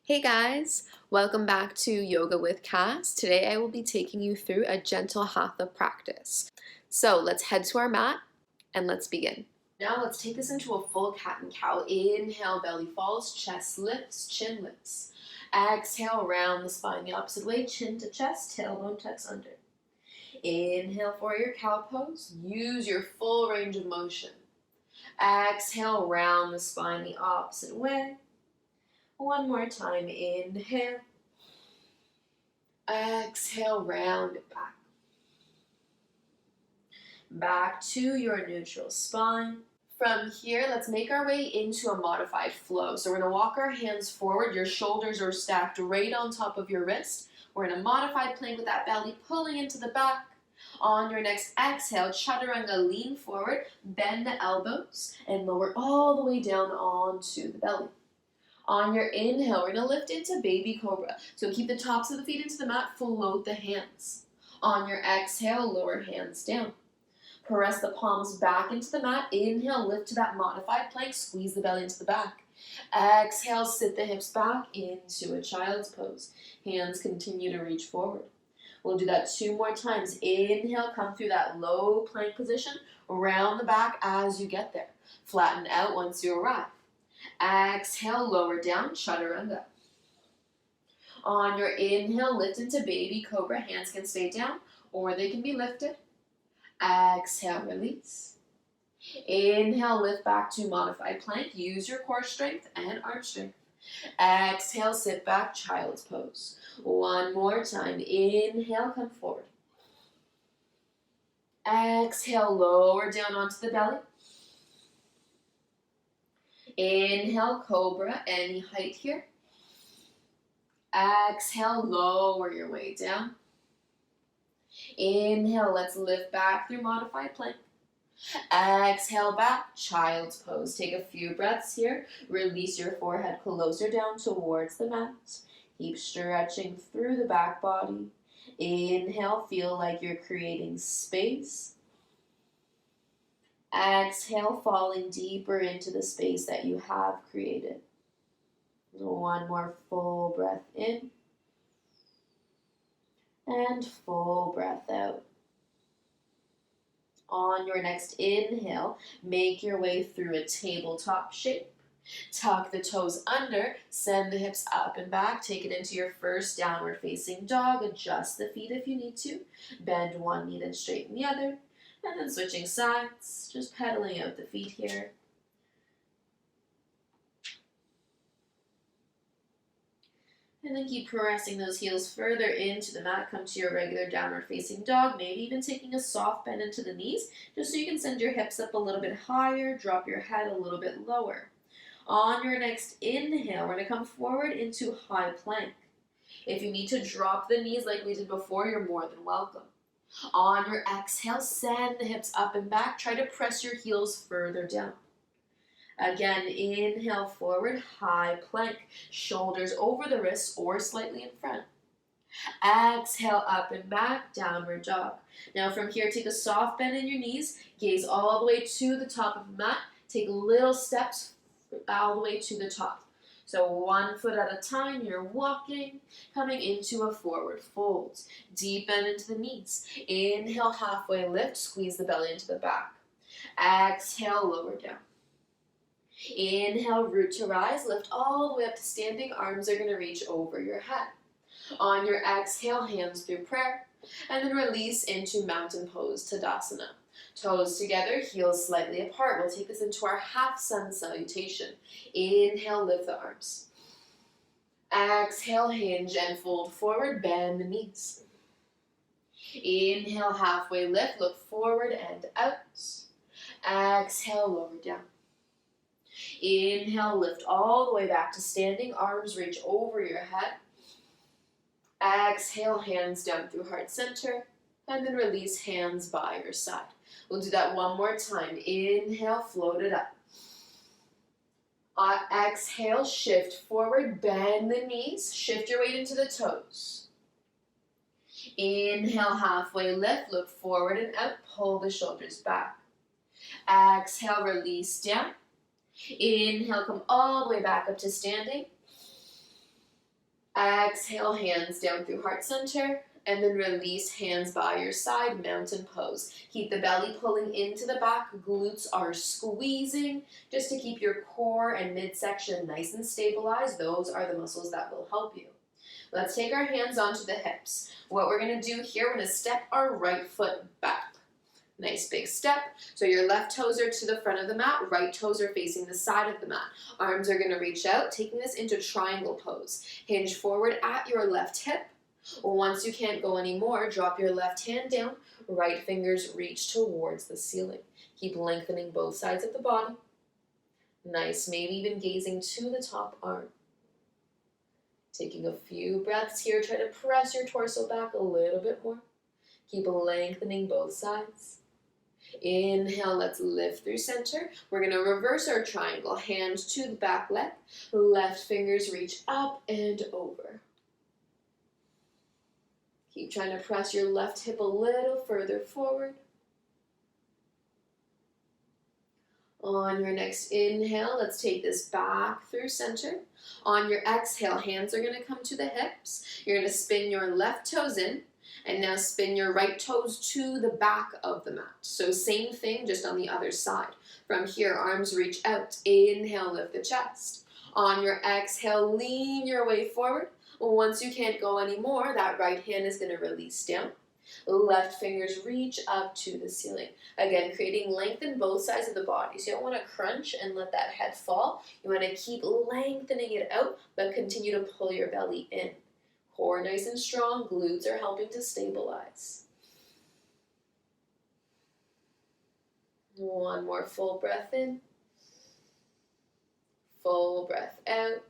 Hey guys, welcome back to Yoga with Cass. Today I will be taking you through a gentle Hatha practice. So let's head to our mat and let's begin. Now let's take this into a full cat and cow. Inhale, belly falls, chest lifts, chin lifts. Exhale, round the spine the opposite way, chin to chest, tailbone tucks under. Inhale for your cow pose. Use your full range of motion. Exhale, round the spine the opposite way. One more time, inhale. Exhale, round it back. Back to your neutral spine. From here, let's make our way into a modified flow. So we're going to walk our hands forward. Your shoulders are stacked right on top of your wrist. We're in a modified plank with that belly pulling into the back. On your next exhale, chaturanga, lean forward, bend the elbows, and lower all the way down onto the belly. On your inhale, we're going to lift into baby cobra. So keep the tops of the feet into the mat, float the hands. On your exhale, lower hands down. Press the palms back into the mat. Inhale, lift to that modified plank, squeeze the belly into the back. Exhale, sit the hips back into a child's pose. Hands continue to reach forward. We'll do that 2 more times. Inhale, come through that low plank position, round the back as you get there. Flatten out once you arrive. Exhale, lower down, chaturanga. On your inhale, lift into baby cobra. Hands can stay down or they can be lifted. Exhale, release. Inhale, lift back to modified plank. Use your core strength and arm strength. Exhale, sit back, child's pose. One more time. Inhale, come forward. Exhale, lower down onto the belly. Inhale, cobra, any height here. Exhale, lower your way down. Inhale, let's lift back through modified plank. Exhale, back, child's pose. Take a few breaths here. Release your forehead closer down towards the mat. Keep stretching through the back body. Inhale, feel like you're creating space. Exhale, falling deeper into the space that you have created. One more full breath in. And full breath out. On your next inhale, make your way through a tabletop shape. Tuck the toes under, send the hips up and back. Take it into your first downward facing dog. Adjust the feet if you need to. Bend one knee, then straighten the other. And then switching sides, just pedaling out the feet here. And then keep pressing those heels further into the mat. Come to your regular downward facing dog. Maybe even taking a soft bend into the knees, just so you can send your hips up a little bit higher, drop your head a little bit lower. On your next inhale, we're going to come forward into high plank. If you need to drop the knees like we did before, you're more than welcome. On your exhale, send the hips up and back. Try to press your heels further down. Again, inhale forward, high plank. Shoulders over the wrists or slightly in front. Exhale, up and back, downward dog. Now from here, take a soft bend in your knees. Gaze all the way to the top of the mat. Take little steps all the way to the top. So 1 foot at a time, you're walking, coming into a forward fold. Deep bend into the knees. Inhale, halfway lift, squeeze the belly into the back. Exhale, lower down. Inhale, root to rise, lift all the way up to standing. Arms are going to reach over your head. On your exhale, hands through prayer, and then release into mountain pose, Tadasana. Toes together, heels slightly apart. We'll take this into our half Sun Salutation. Inhale, lift the arms. Exhale, hinge and fold forward, bend the knees. Inhale, halfway lift, look forward and out. Exhale, lower down. Inhale, lift all the way back to standing. Arms reach over your head. Exhale, hands down through heart center. And then release, hands by your side. We'll do that 1 more time. Inhale, float it up. Exhale, shift forward, bend the knees. Shift your weight into the toes. Inhale, halfway lift, look forward and out. Pull the shoulders back. Exhale, release down. Inhale, come all the way back up to standing. Exhale, hands down through heart center, and then release hands by your side, mountain pose. Keep the belly pulling into the back, glutes are squeezing, just to keep your core and midsection nice and stabilized. Those are the muscles that will help you. Let's take our hands onto the hips. What we're gonna do here, we're gonna step our right foot back. Nice big step. So your left toes are to the front of the mat, right toes are facing the side of the mat. Arms are gonna reach out, taking this into triangle pose. Hinge forward at your left hip. Once you can't go anymore, drop your left hand down, right fingers reach towards the ceiling. Keep lengthening both sides of the body. Nice, maybe even gazing to the top arm. Taking a few breaths here, try to press your torso back a little bit more. Keep lengthening both sides. Inhale, let's lift through center. We're gonna reverse our triangle, hand to the back leg, left fingers reach up and over. Keep trying to press your left hip a little further forward. On your next inhale, let's take this back through center. On your exhale, hands are gonna come to the hips. You're gonna spin your left toes in, and now spin your right toes to the back of the mat. So same thing, just on the other side. From here, arms reach out. Inhale, lift the chest. On your exhale, lean your way forward. Once you can't go anymore, that right hand is gonna release down. Left fingers reach up to the ceiling. Again, creating length in both sides of the body. So you don't want to crunch and let that head fall. You want to keep lengthening it out, but continue to pull your belly in. Core nice and strong. Glutes are helping to stabilize. One more full breath in. Full breath out.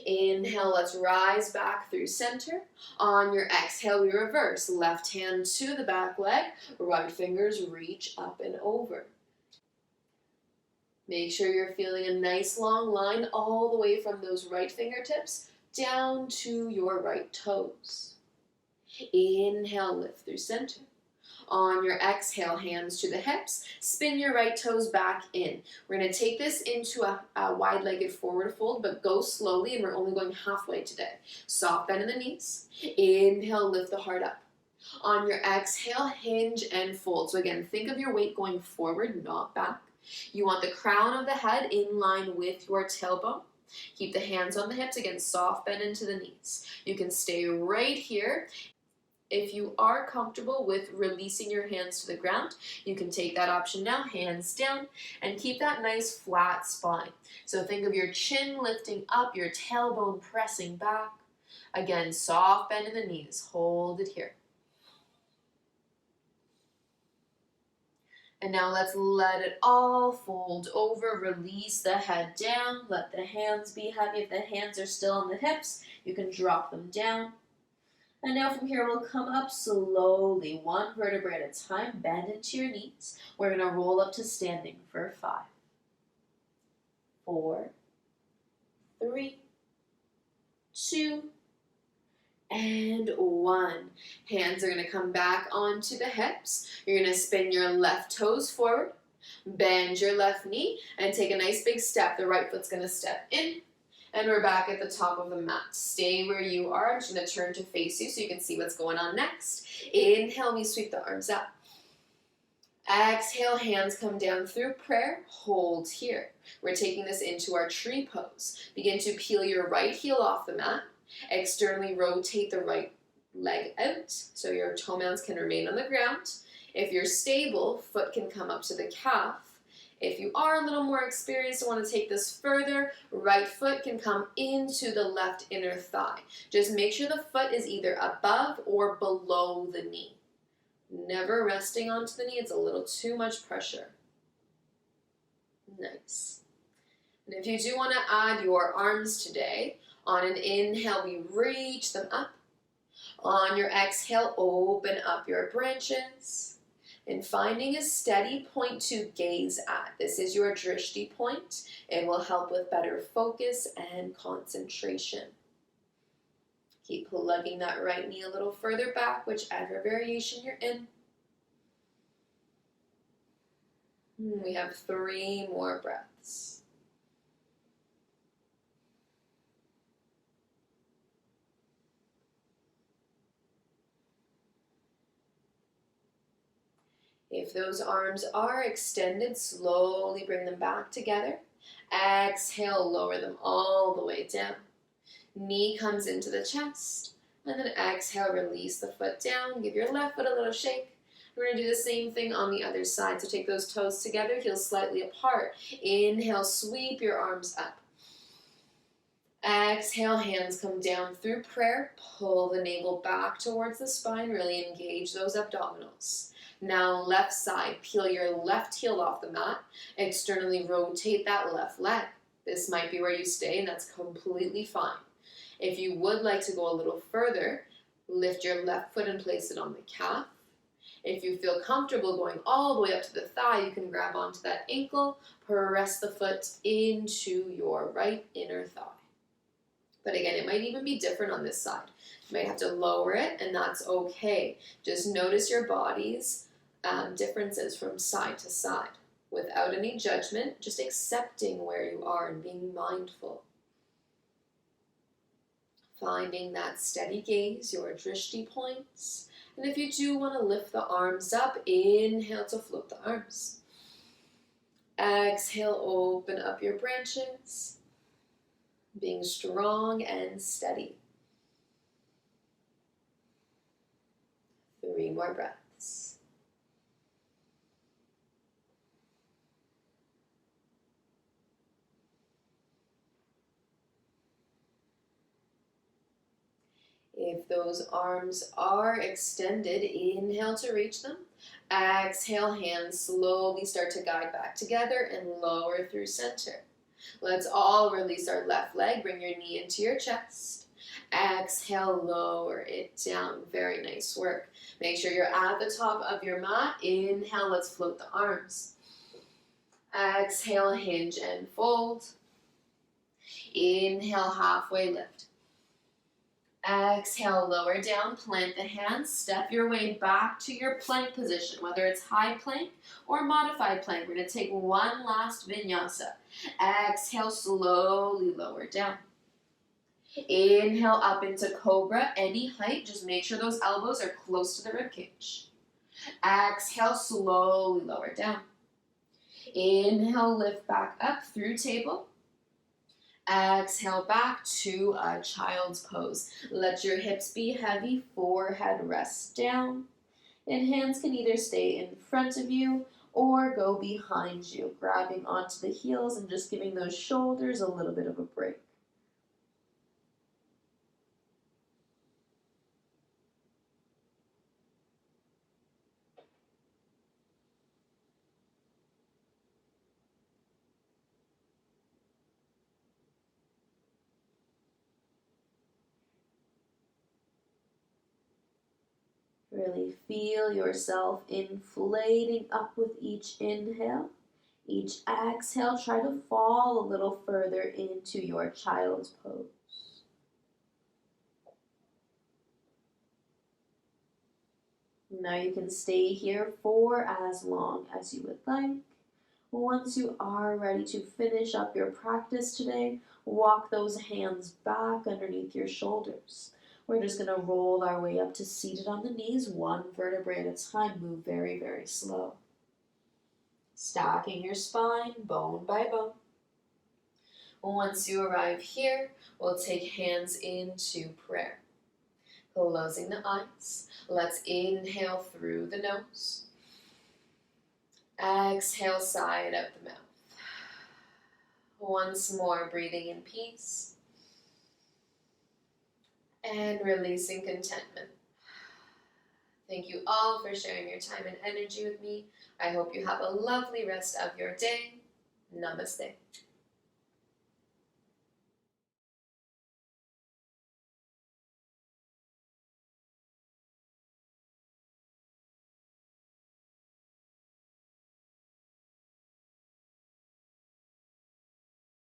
Inhale, let's rise back through center. On your exhale, we reverse. Left hand to the back leg, right fingers reach up and over. Make sure you're feeling a nice long line all the way from those right fingertips down to your right toes. Inhale, lift through center. On your exhale, hands to the hips, spin your right toes back in. We're going to take this into a wide-legged forward fold, but go slowly, and we're only going halfway today. Soft bend in the knees. Inhale, lift the heart up. On your exhale, hinge and fold. So again, think of your weight going forward, not back. You want the crown of the head in line with your tailbone. Keep the hands on the hips. Again, soft bend into the knees. You can stay right here. If you are comfortable with releasing your hands to the ground, you can take that option now, hands down, and keep that nice flat spine. So think of your chin lifting up, your tailbone pressing back. Again, soft bend in the knees. Hold it here. And now let's let it all fold over. Release the head down. Let the hands be heavy. If the hands are still on the hips, you can drop them down. And now from here, we'll come up slowly, one vertebra at a time, bend into your knees. We're gonna roll up to standing for 5, 4, 3, 2, and 1. Hands are gonna come back onto the hips. You're gonna spin your left toes forward, bend your left knee, and take a nice big step. The right foot's gonna step in. And we're back at the top of the mat. Stay where you are. I'm just going to turn to face you so you can see what's going on next. Inhale, we sweep the arms up. Exhale, hands come down through prayer. Hold here. We're taking this into our tree pose. Begin to peel your right heel off the mat. Externally rotate the right leg out so your toe mounts can remain on the ground. If you're stable, foot can come up to the calf. If you are a little more experienced and want to take this further, right foot can come into the left inner thigh. Just make sure the foot is either above or below the knee. Never resting onto the knee, it's a little too much pressure. Nice. And if you do want to add your arms today, on an inhale, we reach them up. On your exhale, open up your branches. And finding a steady point to gaze at. This is your drishti point. It will help with better focus and concentration. Keep lugging that right knee a little further back, whichever variation you're in. We have 3 more breaths. If those arms are extended, slowly bring them back together. Exhale, lower them all the way down. Knee comes into the chest. And then exhale, release the foot down. Give your left foot a little shake. We're going to do the same thing on the other side. So take those toes together, heels slightly apart. Inhale, sweep your arms up. Exhale, hands come down through prayer. Pull the navel back towards the spine. Really engage those abdominals. Now left side, peel your left heel off the mat. Externally rotate that left leg. This might be where you stay, and that's completely fine. If you would like to go a little further, lift your left foot and place it on the calf. If you feel comfortable going all the way up to the thigh, you can grab onto that ankle, press the foot into your right inner thigh. But again, it might even be different on this side. You might have to lower it, and that's okay. Just notice your body's differences from side to side. Without any judgment, just accepting where you are and being mindful. Finding that steady gaze, your drishti points. And if you do want to lift the arms up, inhale to float the arms. Exhale, open up your branches. Being strong and steady. 3 more breaths. If those arms are extended, inhale to reach them. Exhale, hands slowly start to guide back together and lower through center. Let's all release our left leg. Bring your knee into your chest. Exhale, lower it down. Very nice work. Make sure you're at the top of your mat. Inhale, let's float the arms. Exhale, hinge and fold. Inhale, halfway lift. Exhale, lower down, plant the hands, step your way back to your plank position, whether it's high plank or modified plank. We're going to take one last vinyasa. Exhale, slowly lower down. Inhale up into cobra, any height, just make sure those elbows are close to the ribcage. Exhale, slowly lower down. Inhale, lift back up through table. Exhale back to a child's pose. Let your hips be heavy, forehead rests down. And hands can either stay in front of you or go behind you, grabbing onto the heels and just giving those shoulders a little bit of a break. Really feel yourself inflating up with each inhale. Each exhale, try to fall a little further into your child's pose. Now you can stay here for as long as you would like. Once you are ready to finish up your practice today, walk those hands back underneath your shoulders. We're just going to roll our way up to seated on the knees, one vertebrae at a time. Move very, very slow. Stacking your spine, bone by bone. Once you arrive here, we'll take hands into prayer. Closing the eyes. Let's inhale through the nose. Exhale, side out the mouth. Once more, breathing in peace. And releasing contentment. Thank you all for sharing your time and energy with me. I hope you have a lovely rest of your day. Namaste.